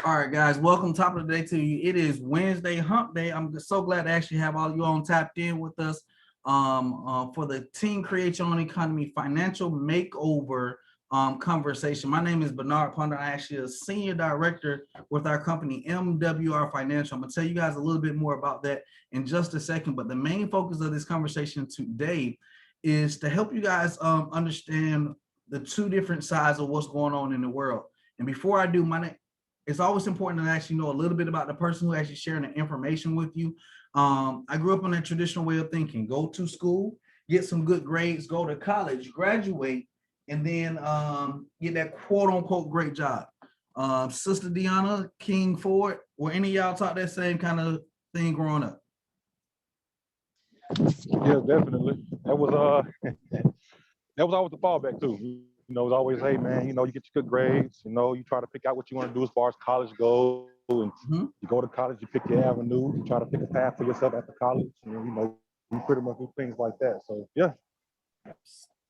All right, guys, welcome top of the day to you. It is Wednesday hump day. I'm so glad to actually have all you on tapped in with us for the Team Create Your Own Economy Financial Makeover conversation. My name is Bernard Ponder. I actually a senior director with our company, MWR Financial. I'm going to tell you guys a little bit more about that in just a second, but the main focus of this conversation today is to help you guys understand the two different sides of what's going on in the world. And before I do, it's always important to actually know a little bit about the person who actually sharing the information with you. I grew up on that traditional way of thinking: go to school, get some good grades, go to college, graduate, and then get that quote unquote great job. Sister Deanna, King Ford, were any of y'all taught that same kind of thing growing up? Yeah, definitely. That was always the fallback too. It was always, hey man, you get your good grades, you try to pick out what you want to do as far as college goes, and you Mm-hmm. go to college, you pick your avenue, you try to pick a path for yourself after college, and you pretty much do things like that. So yeah.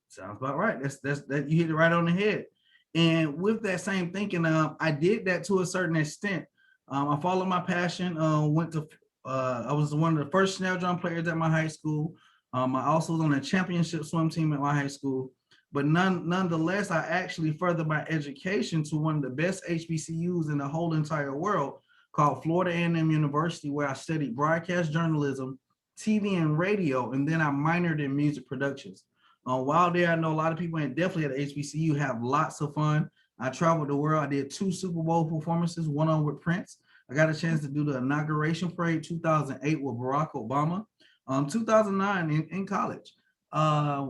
Sounds about right. That's that you hit it right on the head. And with that same thinking, I did that to a certain extent. I followed my passion. I was one of the first snare drum players at my high school. I also was on a championship swim team at my high school. But nonetheless, I actually furthered my education to one of the best HBCUs in the whole entire world, called Florida A&M University, where I studied broadcast journalism, TV and radio, and then I minored in music productions. While there, I know a lot of people, and definitely at the HBCU, have lots of fun. I traveled the world. I did 2 Super Bowl performances, one on with Prince. I got a chance to do the inauguration parade 2008 with Barack Obama. 2009 in college.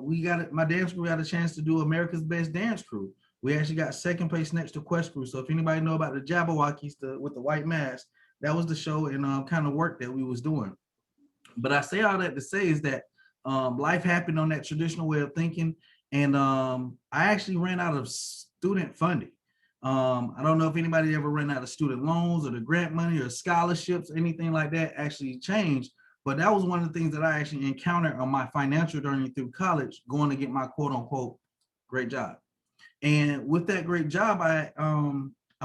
We got it. My dance crew got a chance to do America's Best Dance Crew. We actually got second place next to Quest Crew. So if anybody know about the Jabberwockies with the white mask, that was the show and kind of work that we was doing. But I say all that to say is that life happened on that traditional way of thinking, and I actually ran out of student funding. I don't know if anybody ever ran out of student loans or the grant money or scholarships, anything like that actually changed. But that was one of the things that I actually encountered on my financial journey through college, going to get my quote unquote great job. And with that great job, I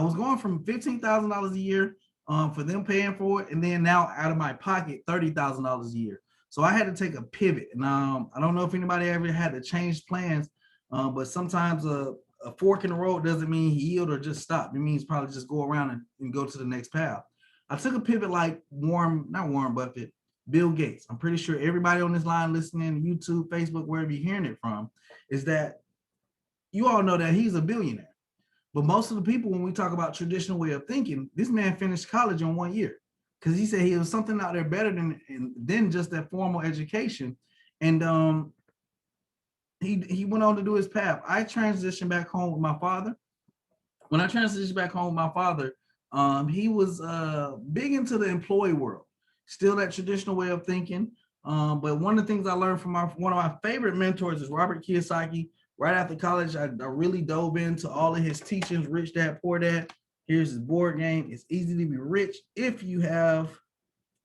was going from $15,000 a year for them paying for it, and then now out of my pocket $30,000 a year. So I had to take a pivot. And I don't know if anybody ever had to change plans, but sometimes a fork in the road doesn't mean yield or just stop. It means probably just go around and go to the next path. I took a pivot like not Warren Buffett, Bill Gates. I'm pretty sure everybody on this line listening, YouTube, Facebook, wherever you're hearing it from, is that you all know that he's a billionaire. But most of the people, when we talk about traditional way of thinking, this man finished college in 1 year because he said he was something out there better than just that formal education. And he went on to do his path. I transitioned back home with my father. When I transitioned back home with my father, he was big into the employee world, still that traditional way of thinking. But one of the things I learned from one of my favorite mentors is Robert Kiyosaki. Right after college, I really dove into all of his teachings, Rich Dad, Poor Dad. Here's his board game. It's easy to be rich if you have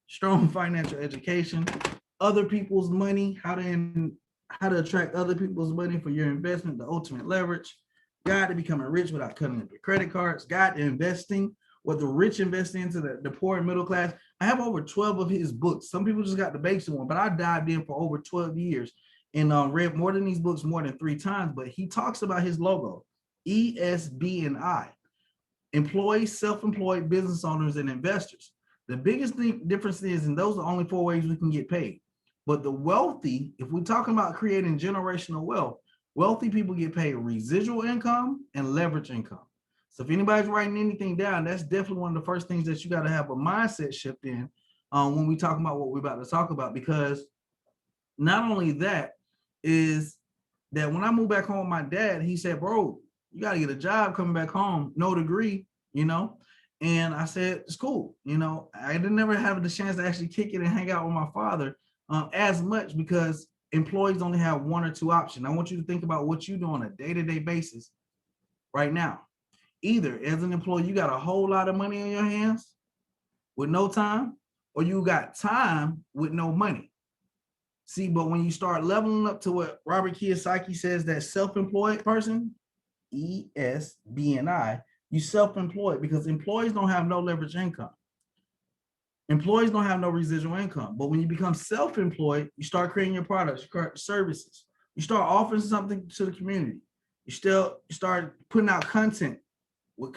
strong financial education, other people's money, how to attract other people's money for your investment, the ultimate leverage, guide to becoming rich without cutting up your credit cards, guide to investing, what the rich invest into the poor and middle class. I have over 12 of his books. Some people just got the basic one, but I dived in for over 12 years and read more than these books more than 3 times. But he talks about his logo, ESB&I, employees, self-employed business owners, and investors. The biggest difference is, and those are only 4 ways we can get paid. But the wealthy, if we're talking about creating generational wealth, wealthy people get paid residual income and leverage income. So if anybody's writing anything down, that's definitely one of the first things that you got to have a mindset shift in when we talk about what we're about to talk about. Because not only that is that when I moved back home with my dad, he said, bro, you got to get a job coming back home, no degree, you know? And I said, it's cool. I didn't never have the chance to actually kick it and hang out with my father as much because employees only have 1 or 2 options. I want you to think about what you do on a day-to-day basis right now. Either as an employee, you got a whole lot of money on your hands with no time, or you got time with no money. See, but when you start leveling up to what Robert Kiyosaki says, that self-employed person, ESBNI, You self-employed because employees don't have no leverage income. Employees don't have no residual income. But when you become self-employed, you start creating your products, your services. You start offering something to the community. You start putting out content with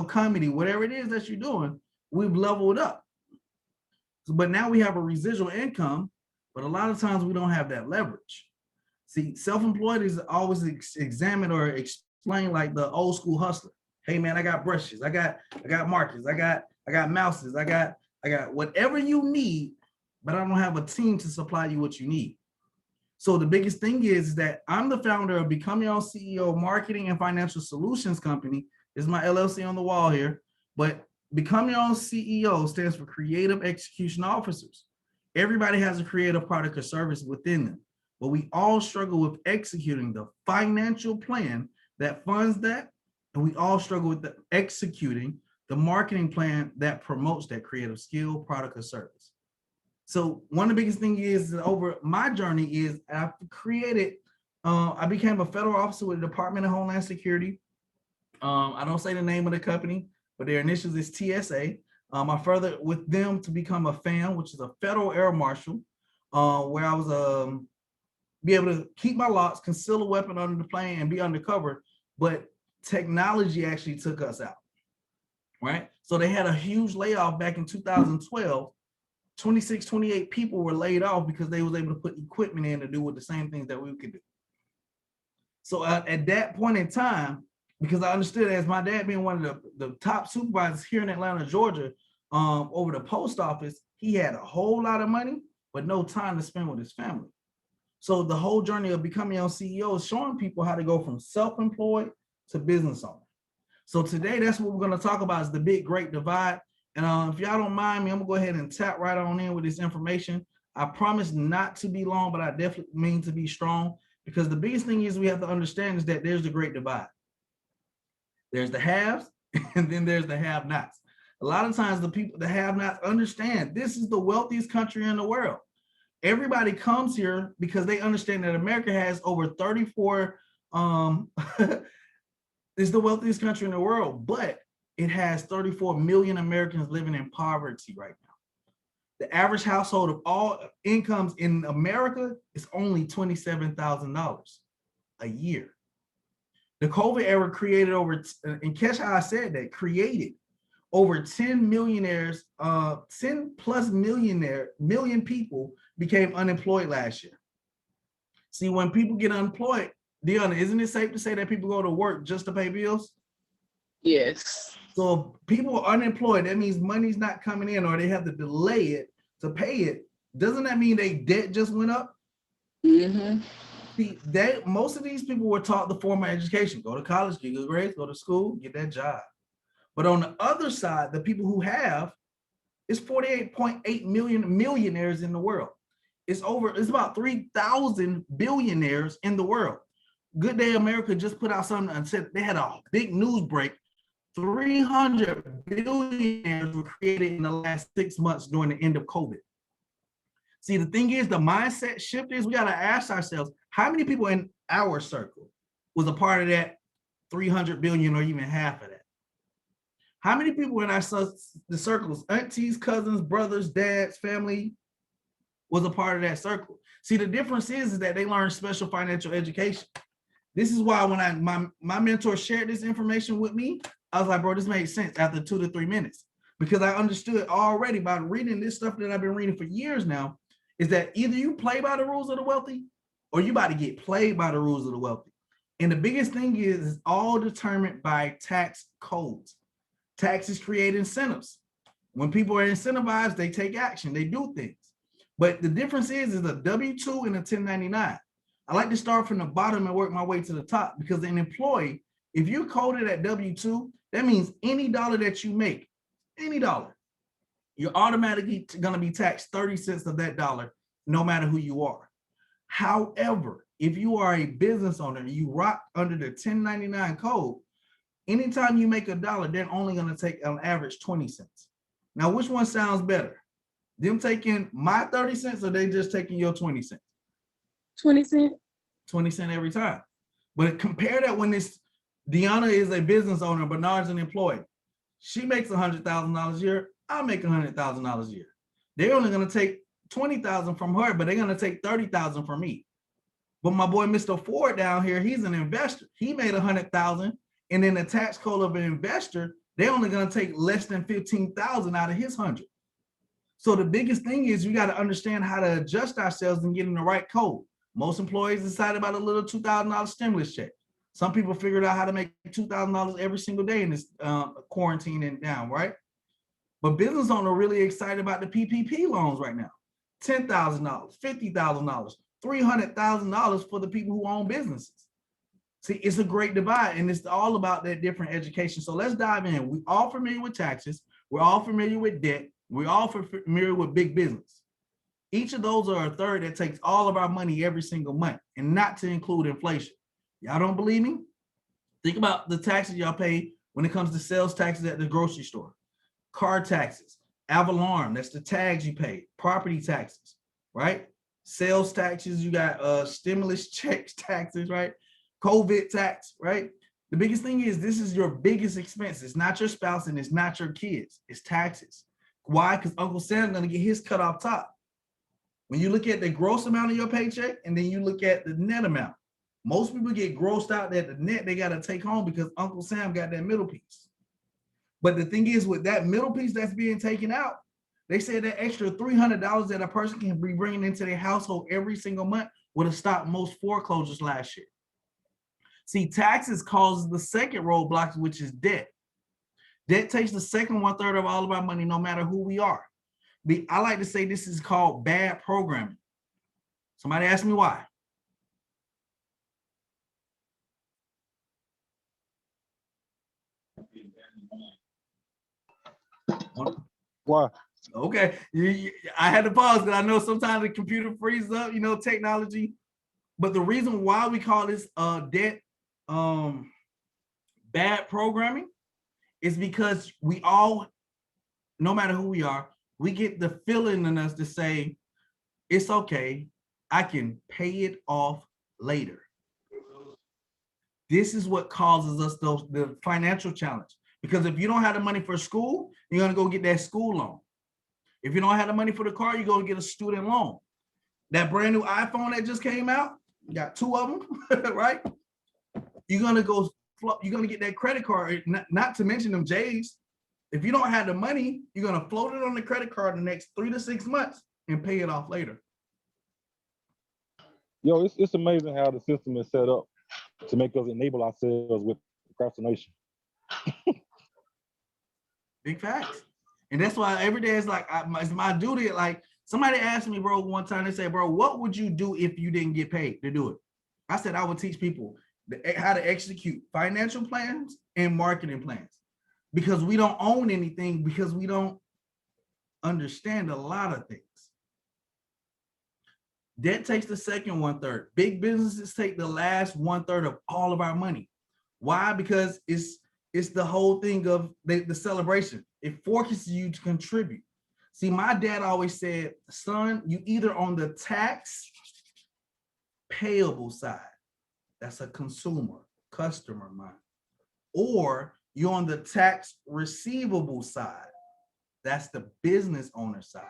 comedy, whatever it is that you're doing. We've leveled up. But now we have a residual income, but a lot of times we don't have that leverage. See, self-employed is always examined or explained like the old school hustler. Hey man, I got brushes, I got markers, I got mouses, I got whatever you need, but I don't have a team to supply you what you need. So the biggest thing is that I'm the founder of Become Your Own CEO Marketing and Financial Solutions Company. This is my LLC on the wall here, but Become Your Own CEO stands for Creative Execution Officers. Everybody has a creative product or service within them, but we all struggle with executing the financial plan that funds that, and we all struggle with executing the marketing plan that promotes that creative skill, product, or service. So one of the biggest things is over my journey is I've created, I became a federal officer with the Department of Homeland Security. I don't say the name of the company, but their initials is TSA. I further with them to become a FAM, which is a federal air marshal, where I was be able to keep my locks, conceal a weapon under the plane, and be undercover. But technology actually took us out, right? So they had a huge layoff back in 2012. 26, 28 people were laid off because they was able to put equipment in to do with the same things that we could do. So at that point in time, because I understood as my dad being one of the top supervisors here in Atlanta, Georgia, over the post office, he had a whole lot of money, but no time to spend with his family. So the whole journey of becoming your own CEO is showing people how to go from self-employed to business owner. So today, that's what we're going to talk about is the big, great divide. And if y'all don't mind me, I'm gonna go ahead and tap right on in with this information. I promise not to be long, but I definitely mean to be strong, because the biggest thing is we have to understand is that there's the great divide. There's the haves, and then there's the have-nots. A lot of times the have-nots understand this is the wealthiest country in the world. Everybody comes here because they understand that America has over 34, it's the wealthiest country in the world, but it has 34 million Americans living in poverty right now. The average household of all incomes in America is only $27,000 a year. The COVID era created over, and catch how I said that, created over 10 millionaires, 10 plus million people became unemployed last year. See, when people get unemployed, Deanna, isn't it safe to say that people go to work just to pay bills? Yes. So if people are unemployed, that means money's not coming in or they have to delay it to pay it. Doesn't that mean their debt just went up? Mm-hmm. See, most of these people were taught the formal education, go to college, get good grades, go to school, get that job. But on the other side, the people who have, it's 48.8 million millionaires in the world. It's about 3,000 billionaires in the world. Good Day America just put out something and said they had a big news break. 300 billionaires were created in the last 6 months during the end of COVID. See, the thing is, the mindset shift is we got to ask ourselves, how many people in our circle was a part of that 300 billion or even half of that? How many people in the circles, aunties, cousins, brothers, dads, family, was a part of that circle? See, the difference is that they learn special financial education. This is why when my mentor shared this information with me, I was like, bro, this made sense after 2 to 3 minutes, because I understood already by reading this stuff that I've been reading for years now, is that either you play by the rules of the wealthy or you about to get played by the rules of the wealthy. And the biggest thing is it's all determined by tax codes. Taxes create incentives. When people are incentivized, they take action, they do things. But the difference is a W-2 and a 1099. I like to start from the bottom and work my way to the top, because an employee, if you're coded at W-2, that means any dollar that you make, any dollar, you're automatically going to be taxed 30 cents of that dollar, no matter who you are. However, if you are a business owner and you rock under the 1099 code, anytime you make a dollar, they're only going to take on average 20 cents. Now, which one sounds better? Them taking my 30 cents or they just taking your 20 cents? 20 cents. 20 cents every time. But compare that when it's Deanna is a business owner. Bernard's an employee. She makes $100,000 a year. I make $100,000 a year. They're only going to take 20,000 from her, but they're going to take 30,000 from me. But my boy, Mr. Ford down here, he's an investor. He made 100,000, and in the tax code of an investor, they're only going to take less than 15,000 out of his 100. So the biggest thing is you got to understand how to adjust ourselves and get in the right code. Most employees decided about a little $2,000 stimulus check. Some people figured out how to make $2,000 every single day in this quarantine and down, right? But business owners are really excited about the PPP loans right now. $10,000, $50,000, $300,000 for the people who own businesses. See, it's a great divide, and it's all about that different education. So let's dive in. We're all familiar with taxes. We're all familiar with debt. We're all familiar with big business. Each of those are a third that takes all of our money every single month, and not to include inflation. Y'all don't believe me? Think about the taxes y'all pay when it comes to sales taxes at the grocery store, car taxes, Avalon, that's the tags you pay, property taxes, right? Sales taxes, you got stimulus checks taxes, right? COVID tax, right? The biggest thing is this is your biggest expense. It's not your spouse and it's not your kids. It's taxes. Why? Because Uncle Sam's going to get his cut off top. When you look at the gross amount of your paycheck and then you look at the net amount, most people get grossed out that the net they got to take home because Uncle Sam got that middle piece. But the thing is, with that middle piece that's being taken out, they said that extra $300 that a person can be bringing into their household every single month would have stopped most foreclosures last year. See, taxes causes the second roadblock, which is debt. Debt takes the second 1/3 of all of our money, no matter who we are. I like to say this is called bad programming. Somebody ask me why. Why? Okay, I had to pause because I know sometimes the computer freezes up, technology. But the reason why we call this debt bad programming is because we all, no matter who we are, we get the feeling in us to say, it's okay, I can pay it off later. This is what causes us the financial challenge. Because if you don't have the money for school, you're going to go get that school loan. If you don't have the money for the car, you're going to get a student loan. That brand new iPhone that just came out, you got 2 of them, right? You're going to get that credit card, not to mention them J's. If you don't have the money, you're going to float it on the credit card the next 3 to 6 months and pay it off later. Yo, it's amazing how the system is set up to make us enable ourselves with procrastination. Big facts. And that's why every day is like, it's my duty. Like somebody asked me, bro, one time, they said, bro, what would you do if you didn't get paid to do it? I said, I would teach people how to execute financial plans and marketing plans, because we don't own anything, because we don't understand a lot of things. Debt takes the second 1/3. Big businesses take the last 1/3 of all of our money. Why? Because it's the whole thing of the celebration. It forces you to contribute. See, my dad always said, son, you either on the tax payable side, that's a customer mind, or you're on the tax receivable side, that's the business owner side.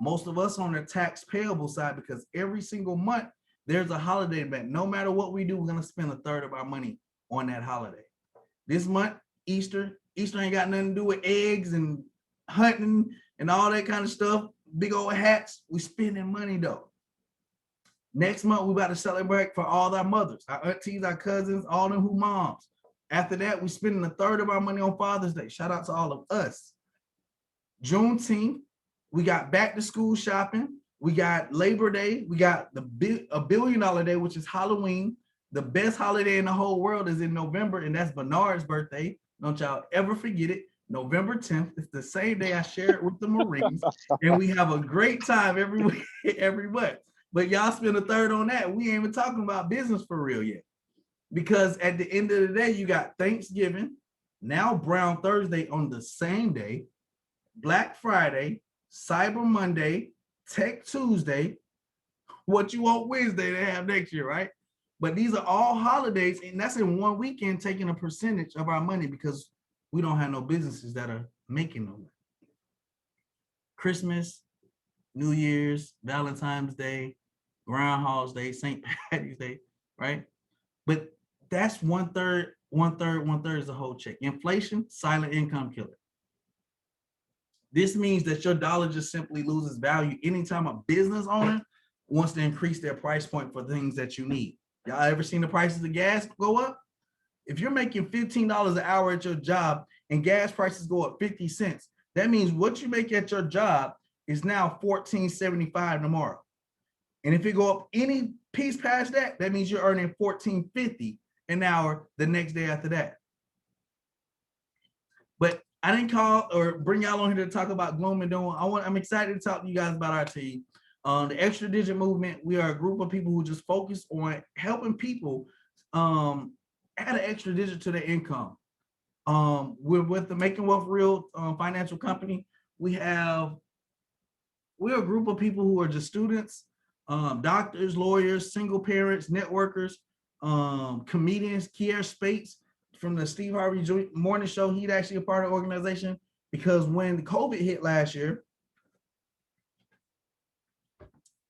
Most of us on the tax payable side, because every single month there's a holiday event. No matter what we do, we're going to spend 1/3 of our money on that holiday. This month, Easter ain't got nothing to do with eggs and hunting and all that kind of stuff. Big old hats. We spending money though. Next month, we about to celebrate for all our mothers, our aunties, our cousins, all them who moms. After that, we spending 1/3 of our money on Father's Day. Shout out to all of us. Juneteenth, we got back to school shopping. We got Labor Day. We got a $1 billion day, which is Halloween. The best holiday in the whole world is in November, and that's Bernard's birthday. Don't y'all ever forget it. November 10th. It's the same day I share it with the Marines, and we have a great time every week, every month. But y'all spend 1/3 on that. We ain't even talking about business for real yet. Because at the end of the day, you got Thanksgiving, now Brown Thursday on the same day, Black Friday, Cyber Monday, Tech Tuesday, what you want Wednesday to have next year, right? But these are all holidays, and that's in one weekend taking a percentage of our money because we don't have no businesses that are making no money. Christmas, New Year's, Valentine's Day, Groundhog's Day, St. Patty's Day, right? But that's one third, one third, one third is the whole check. Inflation, silent income killer. This means that your dollar just simply loses value anytime a business owner wants to increase their price point for things that you need. Y'all ever seen the prices of gas go up? If you're making $15 an hour at your job and gas prices go up 50 cents, that means what you make at your job is now $14.75 tomorrow. And if it go up any piece past that, that means you're earning $14.50 an hour the next day after that. But I didn't call or bring y'all on here to talk about gloom and doom. I'm excited to talk to you guys about our team. The Extra Digit Movement, we are a group of people who just focus on helping people add an extra digit to their income. We're with the Making Wealth Real financial company. We're a group of people who are just students, doctors, lawyers, single parents, networkers, comedians. Kier Spates from the Steve Harvey Morning Show, he's actually a part of the organization because when COVID hit last year,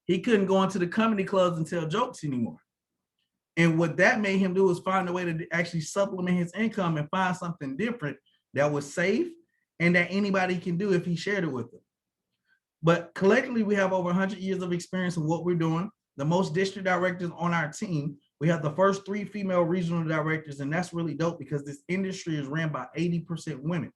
he couldn't go into the comedy clubs and tell jokes anymore. And what that made him do was find a way to actually supplement his income and find something different that was safe and that anybody can do if he shared it with them. But collectively, we have over 100 years of experience in what we're doing. The most district directors on our team. We have the first 3 female regional directors, and that's really dope because this industry is ran by 80% women.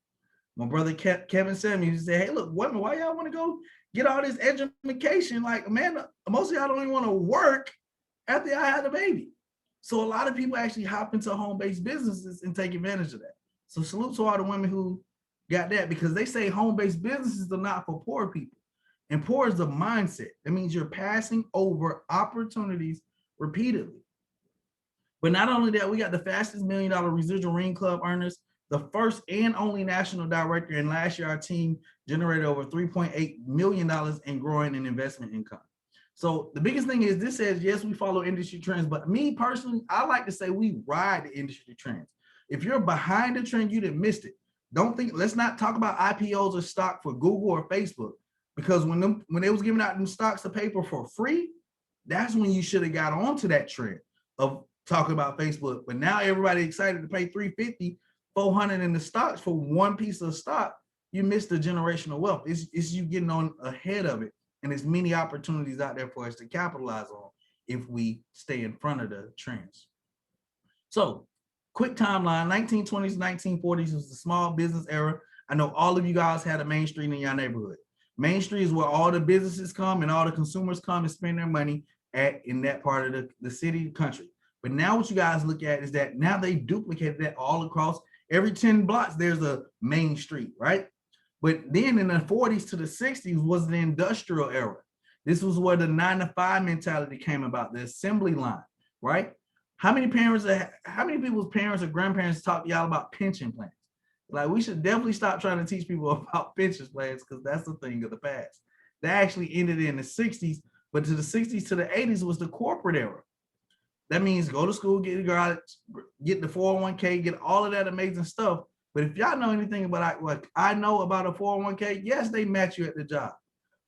My brother Kevin said me, he said, hey, look, women, why y'all want to go get all this education? Like, man, most of y'all don't even want to work after I had a baby. So a lot of people actually hop into home-based businesses and take advantage of that. So salute to all the women who got that because they say home-based businesses are not for poor people. And poor is the mindset. That means you're passing over opportunities repeatedly. But not only that, we got the fastest $1 million residual ring club earners, the first and only national director. And last year, our team generated over $3.8 million in growing and investment income. So the biggest thing is this says, yes, we follow industry trends, but me personally, I like to say we ride the industry trends. If you're behind the trend, you didn't miss it. Let's not talk about IPOs or stock for Google or Facebook, because when they was giving out them stocks of paper for free, that's when you should have got onto that trend of talking about Facebook. But now everybody excited to pay $350, $400 in the stocks for one piece of stock. You missed the generational wealth. It's you getting on ahead of it. And there's many opportunities out there for us to capitalize on if we stay in front of the trends. So quick timeline, 1920s, 1940s was the small business era. I know all of you guys had a Main Street in your neighborhood. Main Street is where all the businesses come and all the consumers come and spend their money at in that part of the city, the country. But now what you guys look at is that now they duplicated that all across every 10 blocks, there's a Main Street, right? But then in the 40s to the 60s was the industrial era. This was where the 9-to-5 mentality came about, the assembly line, right? How many people's parents or grandparents talk to y'all about pension plans? Like, we should definitely stop trying to teach people about pension plans because that's the thing of the past. That actually ended in the 60s, but to the 60s to the 80s was the corporate era. That means go to school, get the 401k, get all of that amazing stuff. But if y'all know anything about what I know about a 401k, yes, they match you at the job,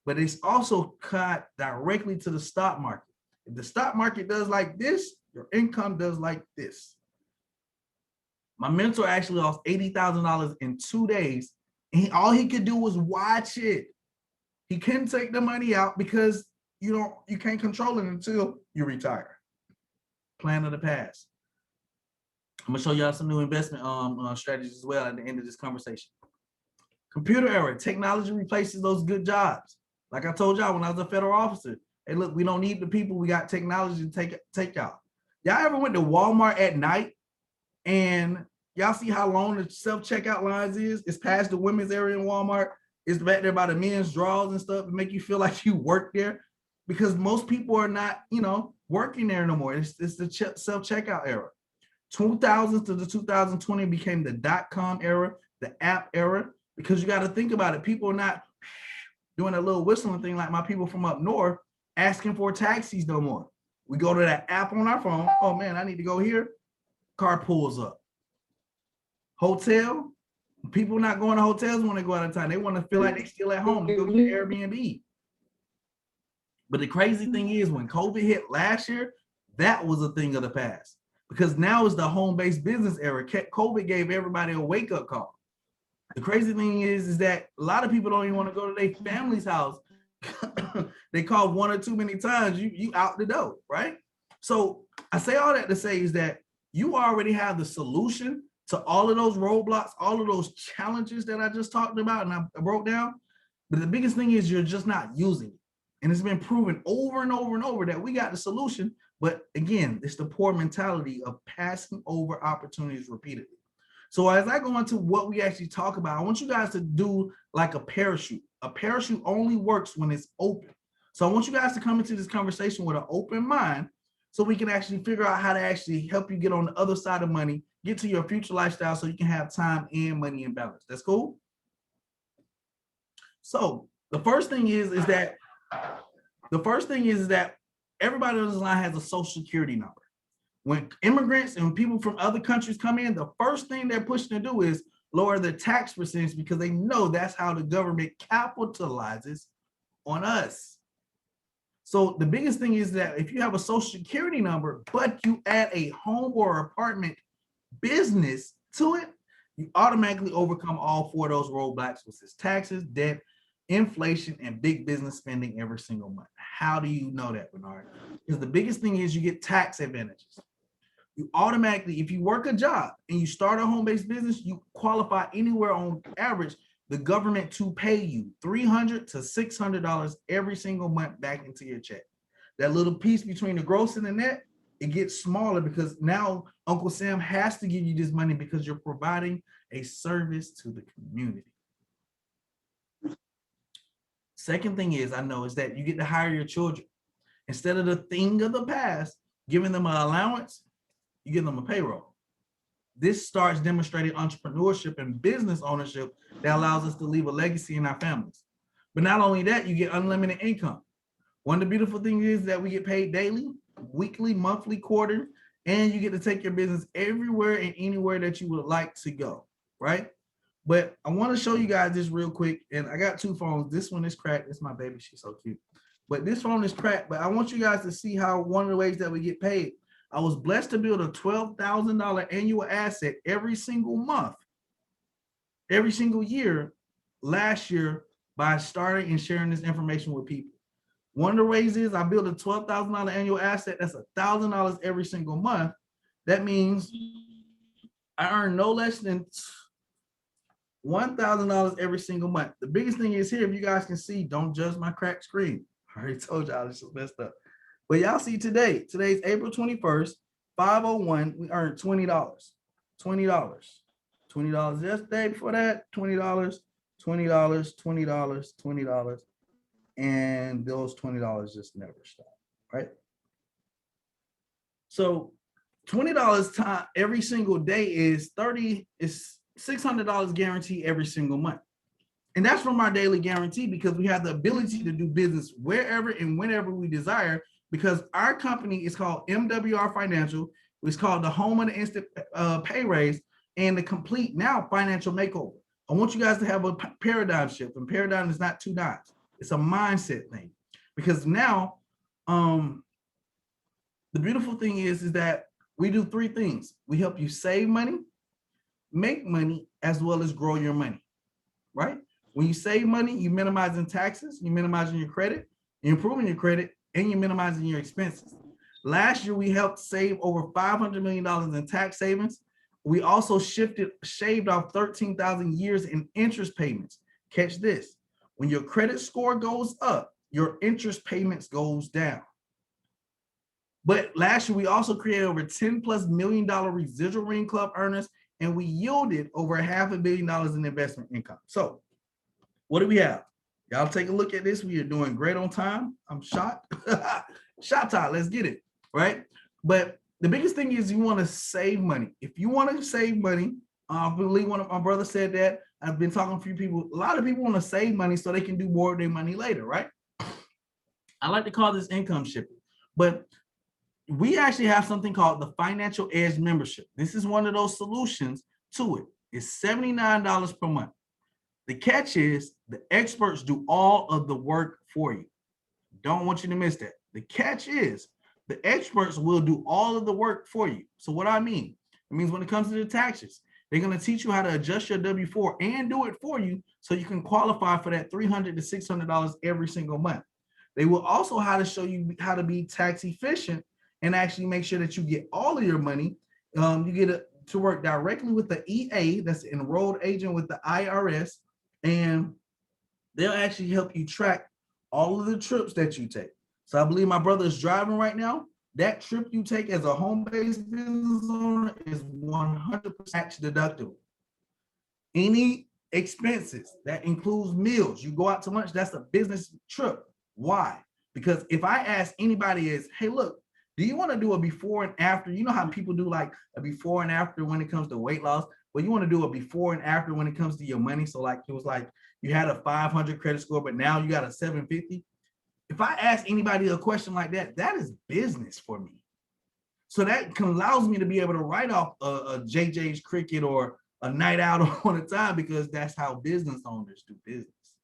but it's also cut directly to the stock market. If the stock market does like this, your income does like this. My mentor actually lost $80,000 in 2 days, and all he could do was watch it. He couldn't take the money out because you can't control it until you retire. Plan of the past. I'm gonna show y'all some new investment strategies as well at the end of this conversation. Computer era, technology replaces those good jobs. Like I told y'all when I was a federal officer, hey, look, we don't need the people, we got technology to take y'all. Y'all ever went to Walmart at night and y'all see how long the self-checkout lines is? It's past the women's area in Walmart. It's back there by the men's drawers and stuff to make you feel like you work there, because most people are not, working there no more. It's the self-checkout era. 2000s to the 2020 became the .com era, the app era, because you got to think about it. People are not doing a little whistling thing like my people from up north asking for taxis no more. We go to that app on our phone. Oh man, I need to go here. Car pulls up. Hotel. People not going to hotels when they go out of town. They want to feel like they still at home. They go get Airbnb. But the crazy thing is, when COVID hit last year, that was a thing of the past, because now is the home-based business era. COVID gave everybody a wake-up call. The crazy thing is that a lot of people don't even want to go to their family's house. They call one or too many times, you out the door, right? So I say all that to say is that you already have the solution to all of those roadblocks, all of those challenges that I just talked about and I broke down. But the biggest thing is you're just not using it. And it's been proven over and over and over that we got the solution. But again, it's the poor mentality of passing over opportunities repeatedly. So as I go into what we actually talk about, I want you guys to do like a parachute. A parachute only works when it's open. So I want you guys to come into this conversation with an open mind so we can actually figure out how to actually help you get on the other side of money, get to your future lifestyle so you can have time and money in balance. That's cool? So the first thing is that everybody on this line has a social security number. When immigrants and people from other countries come in, the first thing they're pushing to do is lower the tax percentage because they know that's how the government capitalizes on us. So the biggest thing is that if you have a social security number, but you add a home or apartment business to it, you automatically overcome all four of those roadblocks, which is taxes, debt, inflation, and big business spending every single month. How do you know that, Bernard? Because the biggest thing is you get tax advantages. You automatically, if you work a job and you start a home-based business, you qualify anywhere on average, the government to pay you $300 to $600 every single month back into your check. That little piece between the gross and the net, it gets smaller because now Uncle Sam has to give you this money because you're providing a service to the community. Second thing is, I know, is that you get to hire your children. Instead of the thing of the past, giving them an allowance, you give them a payroll. This starts demonstrating entrepreneurship and business ownership that allows us to leave a legacy in our families. But not only that, you get unlimited income. One of the beautiful things is that we get paid daily, weekly, monthly, quarter, and you get to take your business everywhere and anywhere that you would like to go, right? But I want to show you guys this real quick. And I got two phones. This one is cracked. It's my baby. She's so cute. But this phone is cracked. But I want you guys to see how one of the ways that we get paid. I was blessed to build a $12,000 annual asset every single month, every single year, last year, by starting and sharing this information with people. One of the ways is I built a $12,000 annual asset. That's $1,000 every single month. That means I earn no less than $1,000 every single month. The biggest thing is here, if you guys can see, don't judge my cracked screen. I already told y'all this is messed up. But y'all see today, today's April 21st, 5:01, we earned $20. $20 yesterday before that, $20, $20, $20, $20. And those $20 just never stop, right? So $20 time every single day is $600 guarantee every single month. And that's from our daily guarantee because we have the ability to do business wherever and whenever we desire because our company is called MWR Financial. It's called the Home of the Instant Pay Raise and the Complete Now Financial Makeover. I want you guys to have a paradigm shift, and paradigm is not two dots. It's a mindset thing because now the beautiful thing is that we do three things. We help you save money, make money, as well as grow your money, right? When you save money, you're minimizing taxes, you're minimizing your credit, you're improving your credit, and you're minimizing your expenses. Last year, we helped save over $500 million in tax savings. We also shaved off 13,000 years in interest payments. Catch this. When your credit score goes up, your interest payments goes down. But last year, we also created over $10+ million residual ring club earners, and we yielded over $500 million in investment income. So what do we have? Y'all take a look at this. We are doing great on time. I'm shocked. Shot time. Let's get it, right? But the biggest thing is you want to save money. If you want to save money, I believe one of my brothers said that. I've been talking to a few people. A lot of people want to save money so they can do more of their money later, right? I like to call this income shipping. But we actually have something called the Financial Edge membership. This is one of those solutions to it. It's $79 per month. The catch is the experts do all of the work for you. Don't want you to miss that. The catch is the experts will do all of the work for you. So what I mean, it means when it comes to the taxes, they're going to teach you how to adjust your W-4 and do it for you so you can qualify for that $300 to $600 every single month. They will also how to show you how to be tax efficient and actually make sure that you get all of your money. You get to work directly with the EA, that's the enrolled agent with the IRS, and they'll actually help you track all of the trips that you take. So I believe my brother is driving right now. That trip you take as a home-based business owner is 100% tax deductible. Any expenses that includes meals, you go out to lunch, that's a business trip. Why? Because if I ask anybody is, hey, look, do you want to do a before and after? You know how people do like a before and after when it comes to weight loss? Well, you want to do a before and after when it comes to your money. So like it was like you had a 500 credit score, but now you got a 750. If I ask anybody a question like that, that is business for me. So that allows me to be able to write off a JJ's Cricket or a night out on a time because that's how business owners do business,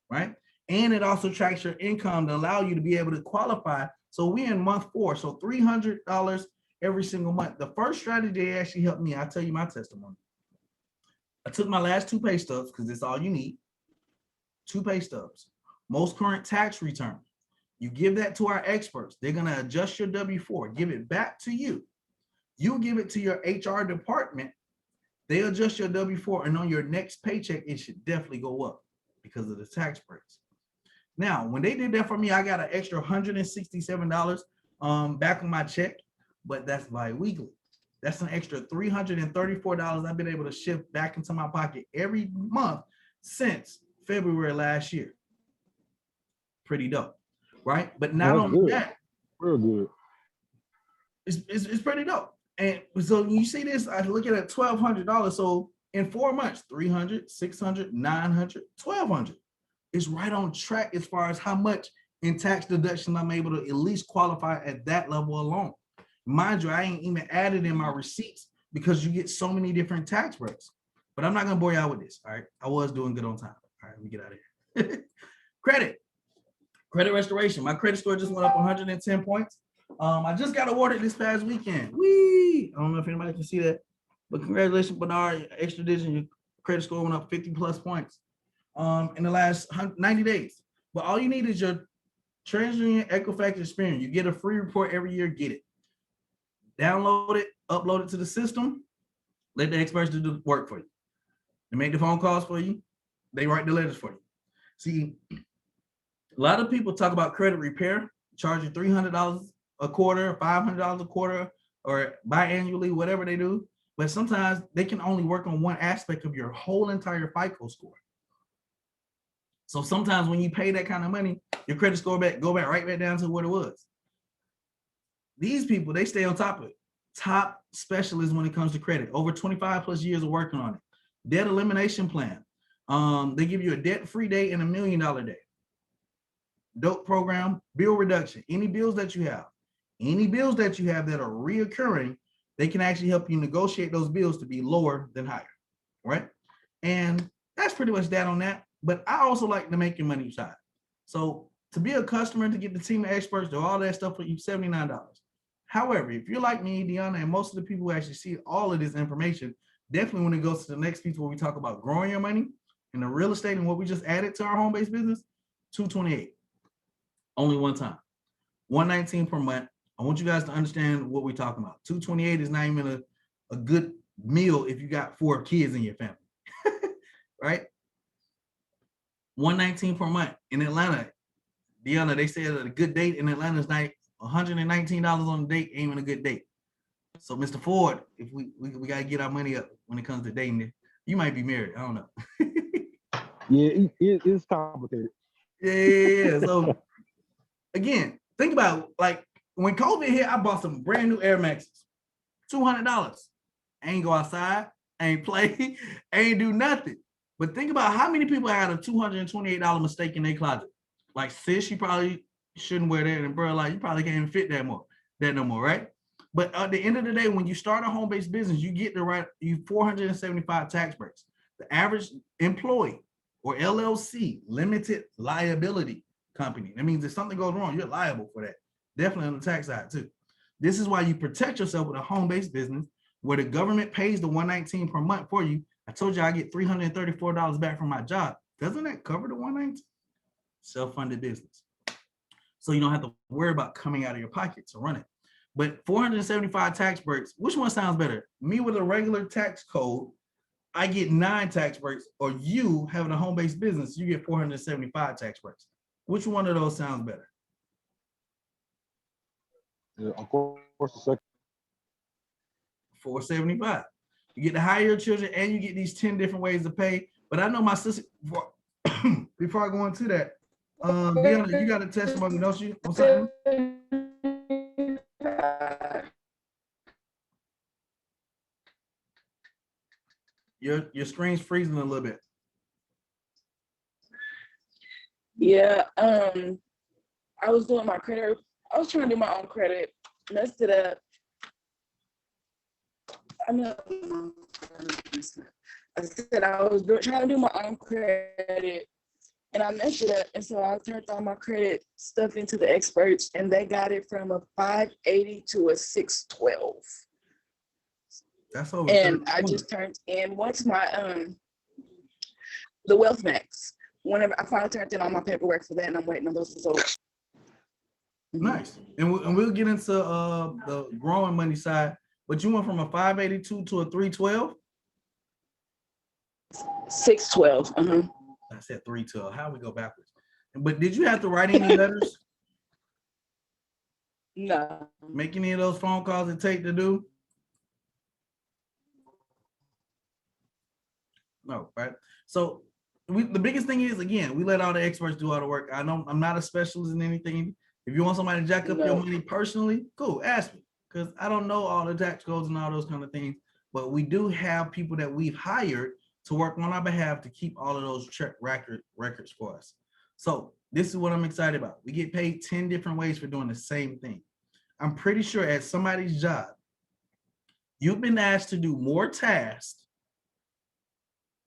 right? And it also tracks your income to allow you to be able to qualify. So we're in month 4, so $300 every single month. The first strategy actually helped me. I'll tell you my testimony. I took my last 2 pay stubs because it's all you need. 2 pay stubs, most current tax return. You give that to our experts. They're going to adjust your W-4, give it back to you. You give it to your HR department. They adjust your W-4, and on your next paycheck, it should definitely go up because of the tax breaks. Now, when they did that for me, I got an extra $167 back on my check, but that's bi-weekly. That's an extra $334 I've been able to shift back into my pocket every month since February last year. Pretty dope, right? But not only that, real good. It's pretty dope. And so you see this, I look at it, $1,200. So in 4 months, 300, 600, 900, 1,200. It's right on track as far as how much in tax deduction I'm able to at least qualify at that level alone. Mind you, I ain't even added in my receipts because you get so many different tax breaks. But I'm not gonna bore y'all with this. All right. I was doing good on time. All right, let me get out of here. Credit restoration. My credit score just went up 110 points. I just got awarded this past weekend. Whee! I don't know if anybody can see that, but congratulations, Bernard. Extra digit, your credit score went up 50 plus points in the last 90 days. But all you need is your TransUnion Equifax experience. You get a free report every year, get it. Download it, upload it to the system, let the experts do the work for you. They make the phone calls for you, they write the letters for you. See, a lot of people talk about credit repair, charge you $300 a quarter, $500 a quarter, or biannually, whatever they do. But sometimes they can only work on one aspect of your whole entire FICO score. So sometimes when you pay that kind of money, your credit score go back right back down to what it was. These people, they stay on top of it. Top specialists when it comes to credit, over 25 plus years of working on it. Debt elimination plan. They give you a debt-free day and $1 million day. Dope program, bill reduction. Any bills that you have that are reoccurring, they can actually help you negotiate those bills to be lower than higher, right? And that's pretty much that on that. But I also like to make your money side. So to be a customer, to get the team of experts, do all that stuff for you, $79. However, if you're like me, Deanna, and most of the people who actually see all of this information, definitely when it goes to the next piece where we talk about growing your money and the real estate and what we just added to our home-based business, $228. Only one time. $119 per month. I want you guys to understand what we're talking about. $228 is not even a good meal if you got 4 kids in your family, right? $119 per month. In Atlanta, Deanna, they said a good date in Atlanta is like $119 on a date ain't even a good date. So Mr. Ford, if we gotta get our money up when it comes to dating, you might be married. I don't know. Yeah, it's complicated. Yeah. So again, think about like when COVID hit, I bought some brand new Air Maxes, $200. I ain't go outside, I ain't play, I ain't do nothing. But think about how many people had a $228 mistake in their closet. Like, sis, you probably shouldn't wear that, and bro, like, you probably can't even fit that more. that no more, right? But at the end of the day, when you start a home-based business, you get the right, you 475 tax breaks. The average employee or LLC, limited liability company. That means if something goes wrong, you're liable for that. Definitely on the tax side too. This is why you protect yourself with a home-based business where the government pays the $119 per month for you. I told you I get $334 back from my job. Doesn't that cover the $119? Self-funded business. So you don't have to worry about coming out of your pocket to run it. But 475 tax breaks, which one sounds better? Me with a regular tax code, I get 9 tax breaks, or you having a home-based business, you get 475 tax breaks. Which one of those sounds better? Yeah, of course, the second. 475. You get to hire your children and you get these 10 different ways to pay. But I know my sister, before I go into that, Deanna, you got a testimony, don't you? On something? Your screen's freezing a little bit. Yeah, I was doing my credit. I was trying to do my own credit, messed it up. I said I was trying to do my own credit, and I messed it up. And so I turned all my credit stuff into the experts, and they got it from a 580 to a 612. That's over. And I just turned in once my the Wealth Max. Whenever I finally turned in all my paperwork for that, and I'm waiting on those results. Nice. And we'll get into the growing money side. But you went from a 582 to a 312? 612. I said 312. How we go backwards? But did you have to write any letters? No. Make any of those phone calls it take to do? No, right? So the biggest thing is, again, we let all the experts do all the work. I know I'm not a specialist in anything. If you want somebody to jack up your money personally, cool, ask me. Because I don't know all the tax codes and all those kind of things. But we do have people that we've hired to work on our behalf to keep all of those check records for us. So this is what I'm excited about. We get paid 10 different ways for doing the same thing. I'm pretty sure at somebody's job, you've been asked to do more tasks,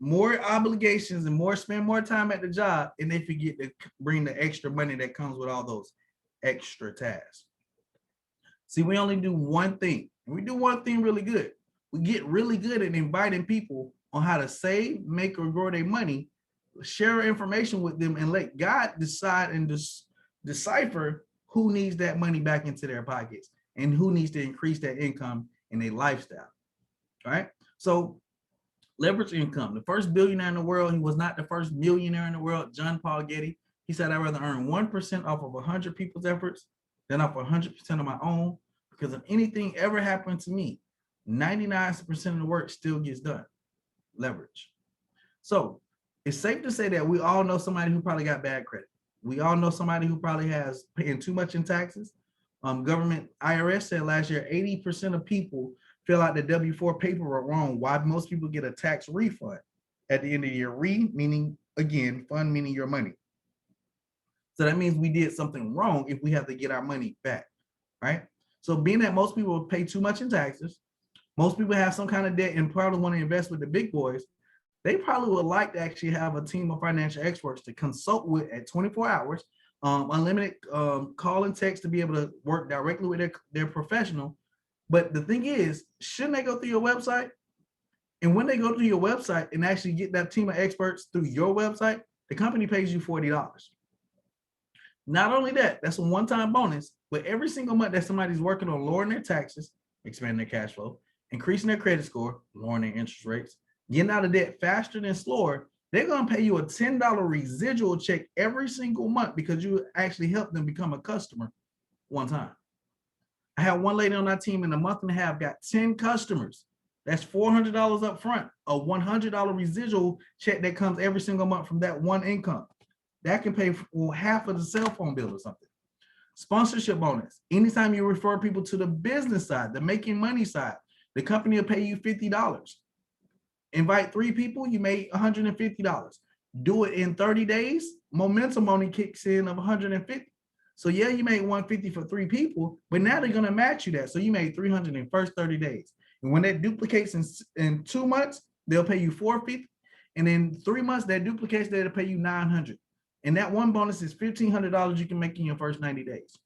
more obligations, and spend more time at the job, and they forget to bring the extra money that comes with all those extra tasks. See, we only do one thing. We do one thing really good. We get really good at inviting people on how to save, make, or grow their money, share information with them, and let God decide and decipher who needs that money back into their pockets and who needs to increase their income and their lifestyle. All right. So leverage income. The first billionaire in the world, he was not the first millionaire in the world, John Paul Getty. He said, I'd rather earn 1% off of 100 people's efforts than off 100% of my own, because if anything ever happened to me, 99% of the work still gets done. Leverage. So it's safe to say that we all know somebody who probably got bad credit. We all know somebody who probably has paying too much in taxes. Government IRS said last year, 80% of people fill out the W-4 paperwork wrong. Why most people get a tax refund at the end of the year. Meaning, again, fund meaning your money. So that means we did something wrong if we have to get our money back, right? So being that most people pay too much in taxes, most people have some kind of debt and probably want to invest with the big boys, they probably would like to actually have a team of financial experts to consult with at 24 hours, unlimited call and text to be able to work directly with their professional. But the thing is, shouldn't they go through your website? And when they go to your website and actually get that team of experts through your website, the company pays you $40. Not only that, that's a one-time bonus, but every single month that somebody's working on lowering their taxes, expanding their cash flow, increasing their credit score, lowering their interest rates, getting out of debt faster than slower, they're going to pay you a $10 residual check every single month because you actually helped them become a customer one time. I had one lady on our team in a month and a half got 10 customers. That's $400 up front, a $100 residual check that comes every single month from that one income. That can pay for half of the cell phone bill or something. Sponsorship bonus. Anytime you refer people to the business side, the making money side, the company will pay you $50. Invite 3 people, you made $150. Do it in 30 days, momentum money kicks in of $150. So yeah, you made 150 for 3 people, but now they're gonna match you that. So you made 300 in the first 30 days. And when that duplicates in 2 months, they'll pay you 450. And in 3 months, that duplicates, they'll pay you 900. And that one bonus is $1,500 you can make in your first 90 days.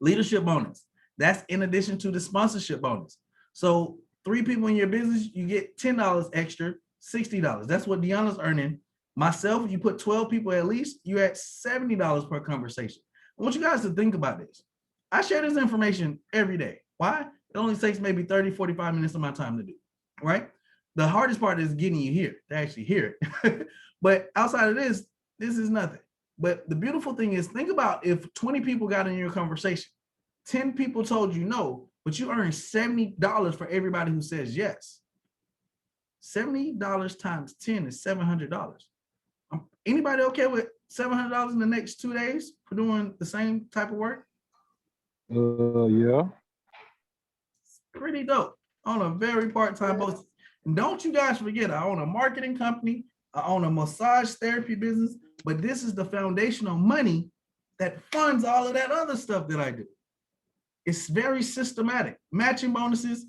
Leadership bonus. That's in addition to the sponsorship bonus. So 3 people in your business, you get $10 extra, $60. That's what Deanna's earning. Myself, if you put 12 people at least, you're at $70 per conversation. I want you guys to think about this. I share this information every day. Why? It only takes maybe 30, 45 minutes of my time to do, right? The hardest part is getting you here to actually hear it. But outside of this is nothing. But the beautiful thing is, think about if 20 people got in your conversation, 10 people told you no, but you earn $70 for everybody who says yes. $70 times 10 is $700. Anybody okay with $700 in the next 2 days for doing the same type of work? Yeah. It's pretty dope on a very part-time basis. And don't you guys forget, I own a marketing company, I own a massage therapy business, but this is the foundational money that funds all of that other stuff that I do. It's very systematic. Matching bonuses.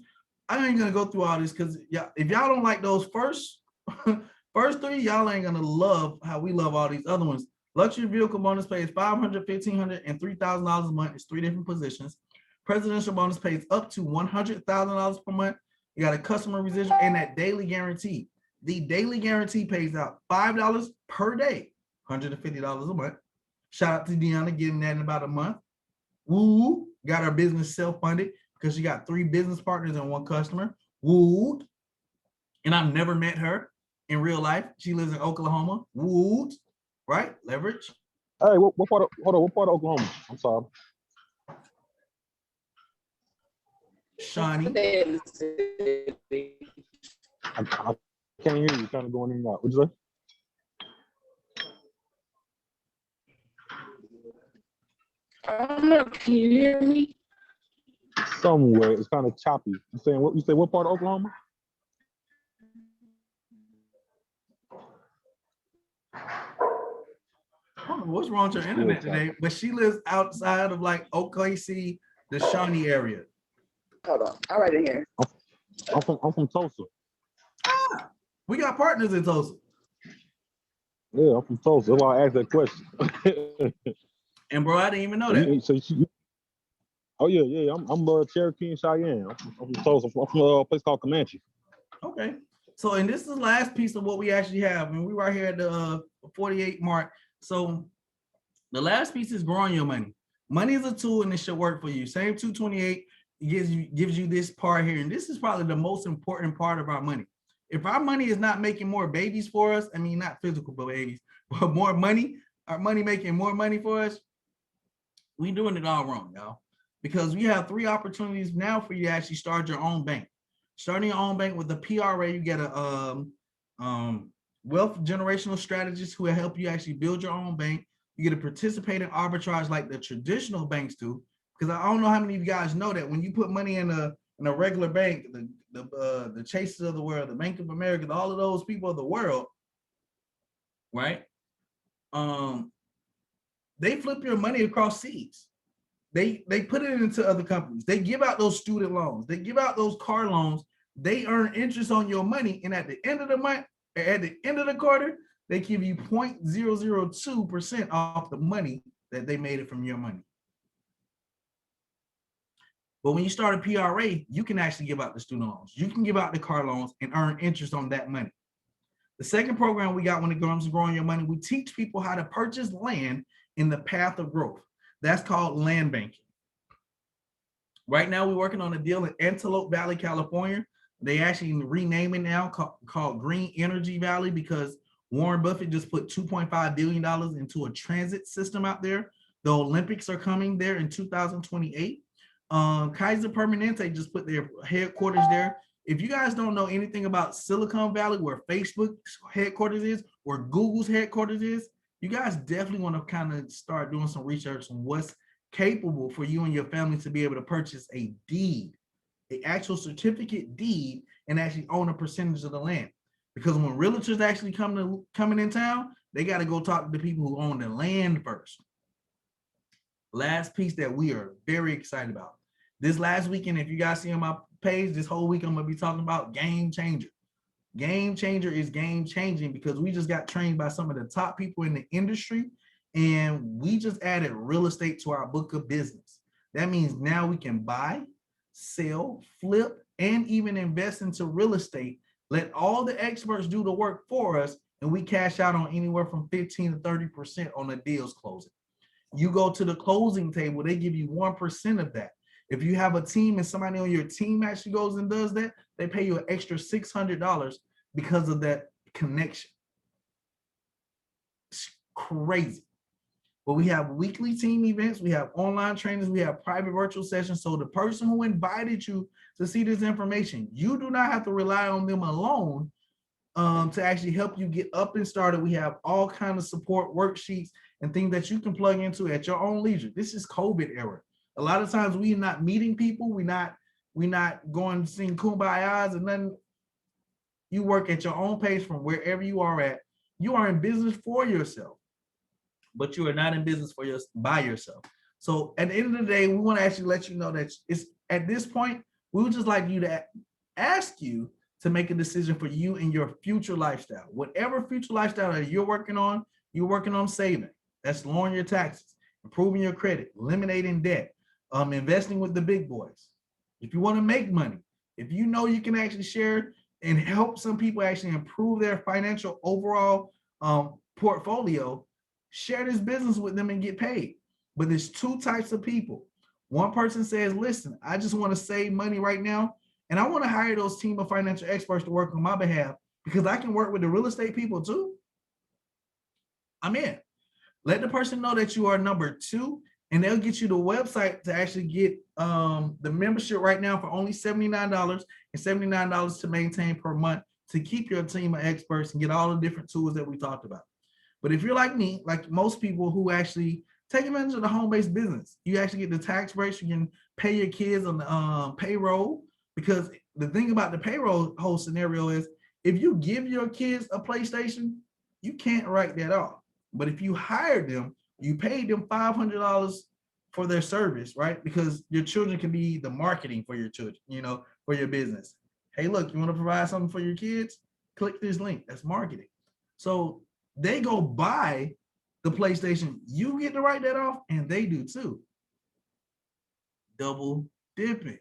I ain't gonna go through all this because if y'all don't like those first 3, y'all ain't gonna love how we love all these other ones. Luxury vehicle bonus pays $500, $1,500, and $3,000 a month. It's 3 different positions. Presidential bonus pays up to $100,000 per month. You got a customer residual and that daily guarantee. The daily guarantee pays out $5 per day, $150 a month. Shout out to Deanna getting that in about a month. Woo! Got our business self-funded because she got 3 business partners and 1 customer. Woo! And I've never met her in real life. She lives in Oklahoma. Woo! Right? Leverage. Hey, what part of Oklahoma? I'm sorry. Shawnee. I can't hear you. Kind of going in and out. What'd you say? I don't know. Can you hear me? Somewhere. It's kind of choppy. You saying what? You say what part of Oklahoma? I don't know what's wrong with her internet today, but she lives outside of like OKC, the Shawnee area. Hold on. I'll write it here. I'm from Tulsa. Ah, we got partners in Tulsa. Yeah, I'm from Tulsa. That's why I asked that question. And bro, I didn't even know that. Oh yeah. I'm Cherokee and Cheyenne. I'm from Tulsa. I'm from a place called Comanche. Okay. So, and this is the last piece of what we actually have, and we right here at the 48 mark. So the last piece is growing your money. Money is a tool and it should work for you. Same 228 gives you this part here. And this is probably the most important part of our money. If our money is not making more babies for us, I mean, not physical babies, but more money, our money making more money for us, we doing it all wrong, y'all. Because we have 3 opportunities now for you to actually start your own bank. Starting your own bank with the PRA, you get a wealth generational strategist who will help you actually build your own bank. You get to participate in arbitrage like the traditional banks do. Because I don't know how many of you guys know that when you put money in a regular bank, the Chases of the world, the Bank of America, all of those people of the world, right? They flip your money across seas. They put it into other companies. They give out those student loans. They give out those car loans. They earn interest on your money. And at the end of the month, at the end of the quarter, they give you 0.002% off the money that they made it from your money. But when you start a PRA, you can actually give out the student loans. You can give out the car loans and earn interest on that money. The second program we got when it comes to growing your money, we teach people how to purchase land in the path of growth. That's called land banking. Right now, we're working on a deal in Antelope Valley, California. They actually rename it now called Green Energy Valley because Warren Buffett just put $2.5 billion into a transit system out there. The Olympics are coming there in 2028. Kaiser Permanente just put their headquarters there. If you guys don't know anything about Silicon Valley, where Facebook's headquarters is, where Google's headquarters is, you guys definitely want to kind of start doing some research on what's capable for you and your family to be able to purchase a deed, an actual certificate deed, and actually own a percentage of the land. Because when realtors actually coming in town, they got to go talk to the people who own the land first. last piece that we are very excited about. This last weekend, if you guys see on my page, this whole week I'm gonna be talking about game changer. Game changer is game changing because we just got trained by some of the top people in the industry, and we just added real estate to our book of business. That means now we can buy, sell, flip, and even invest into real estate. Let all the experts do the work for us, and we cash out on anywhere from 15 to 30% on the deals closing. You go to the closing table, they give you 1% of that. If you have a team and somebody on your team actually goes and does that, they pay you an extra $600 because of that connection. It's crazy. But we have weekly team events, we have online trainings, we have private virtual sessions. So the person who invited you to see this information, you do not have to rely on them alone to actually help you get up and started. We have all kinds of support worksheets and things that you can plug into at your own leisure. This is COVID era. A lot of times we're not meeting people, we're not going to sing kumbayas and nothing. You work at your own pace from wherever you are at. You are in business for yourself, but you are not in business for by yourself. So at the end of the day, we want to actually let you know that it's at this point, we would just like you to ask you to make a decision for you and your future lifestyle. Whatever future lifestyle that you're working on saving. That's lowering your taxes, improving your credit, eliminating debt, investing with the big boys. If you want to make money, if you know you can actually share and help some people actually improve their financial overall portfolio, share this business with them and get paid. But there's two types of people. One person says, listen, I just want to save money right now, and I want to hire those team of financial experts to work on my behalf because I can work with the real estate people too. I'm in. Let the person know that you are number two, and they'll get you the website to actually get the membership right now for only $79 and $79 to maintain per month to keep your team of experts and get all the different tools that we talked about. But if you're like me, like most people who actually take advantage of the home-based business, you actually get the tax breaks, you can pay your kids on the payroll, because the thing about the payroll whole scenario is if you give your kids a PlayStation, you can't write that off. But if you hired them, you paid them $500 for their service, right? Because your children can be the marketing for your children, for your business. Hey, look, you want to provide something for your kids? Click this link. That's marketing. So they go buy the PlayStation. You get to write that off, and they do too. Double dipping.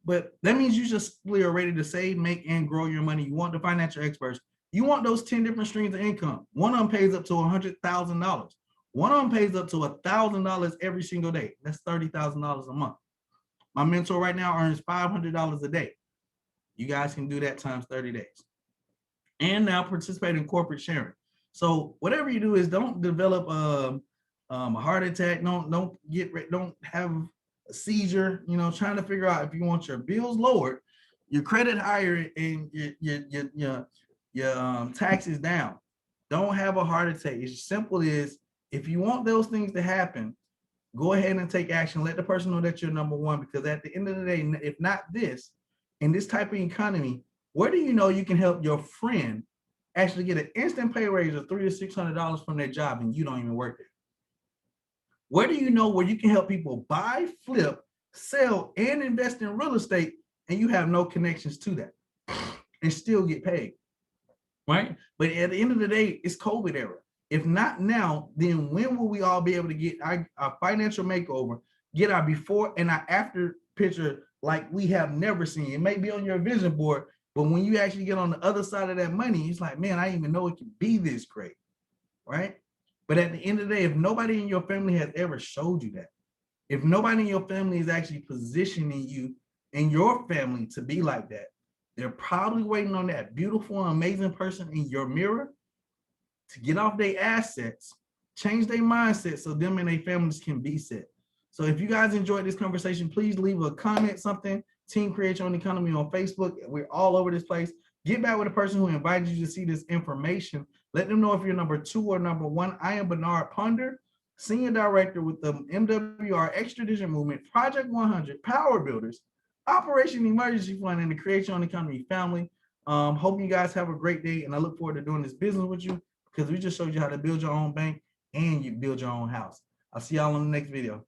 But that means you just are ready to save, make, and grow your money. You want the financial experts. You want those 10 different streams of income. One of them pays up to $100,000. One of them pays up to $1,000 every single day. That's $30,000 a month. My mentor right now earns $500 a day. You guys can do that times 30 days. And now participate in corporate sharing. So whatever you do is don't develop a heart attack. Don't have a seizure. Trying to figure out if you want your bills lowered, your credit higher, and your taxes down. Don't have a heart attack. It's simple as if you want those things to happen, go ahead and take action. Let the person know that you're number one, because at the end of the day, if not this, in this type of economy, where do you know you can help your friend actually get an instant pay raise of $300 to $600 from their job and you don't even work there? Where do you know where you can help people buy, flip, sell, and invest in real estate and you have no connections to that and still get paid, right? But at the end of the day, it's COVID era. If not now, then when will we all be able to get our financial makeover, get our before and our after picture like we have never seen? It may be on your vision board, but when you actually get on the other side of that money, it's like, man, I didn't even know it could be this great, right? But at the end of the day, if nobody in your family has ever showed you that, if nobody in your family is actually positioning you and your family to be like that, they're probably waiting on that beautiful and amazing person in your mirror to get off their assets, change their mindset so them and their families can be set. So if you guys enjoyed this conversation, please leave a comment, something. Team Create Your Own Economy on Facebook. We're all over this place. Get back with the person who invited you to see this information. Let them know if you're number two or number one. I am Bernard Ponder, Senior Director with the MWR Extradition Movement, Project 100, Power Builders, Operation Emergency Fund, and the Create Your Own Economy family. Hope you guys have a great day, and I look forward to doing this business with you because we just showed you how to build your own bank and you build your own house. I'll see y'all in the next video.